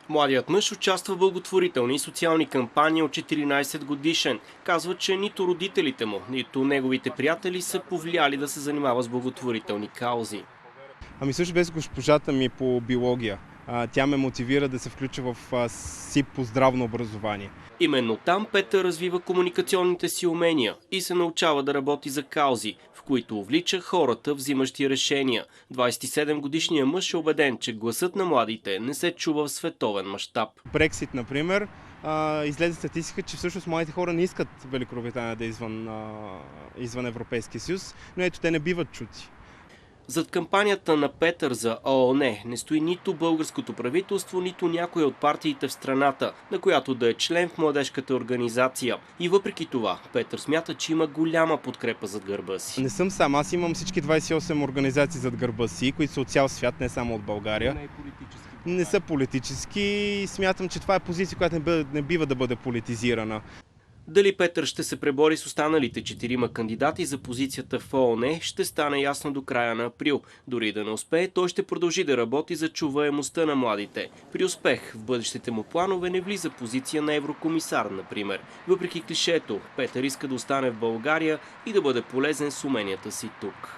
Младият мъж участва в благотворителни и социални кампании от 14 годишен. Казва, че нито родителите му, нито неговите приятели са повлияли да се занимава с благотворителни каузи. Ами също без госпожата ми по биология. Тя ме мотивира да се включа в СИП по здравно образование. Именно там Петър развива комуникационните си умения и се научава да работи за каузи, в които увлича хората, взимащи решения. 27-годишният мъж е убеден, че гласът на младите не се чува в световен мащаб. Брексит, например, излезе статистика, че всъщност младите хора не искат Великобритания да е извън Европейския съюз, но ето те не биват чути. Зад кампанията на Петър за ООН не стои нито българското правителство, нито някоя от партиите в страната, на която да е член в младежката организация. И въпреки това, Петър смята, че има голяма подкрепа зад гърба си. Не съм сам, аз имам всички 28 организации зад гърба си, които са от цял свят, не само от България. Не са политически и смятам, че това е позиция, която не бива да бъде политизирана. Дали Петър ще се пребори с останалите 4 кандидати за позицията в ООН, ще стане ясно до края на април. Дори да не успее, той ще продължи да работи за чуваемостта на младите. При успех в бъдещите му планове не влиза позиция на еврокомисар, например. Въпреки клишето, Петър иска да остане в България и да бъде полезен с уменията си тук.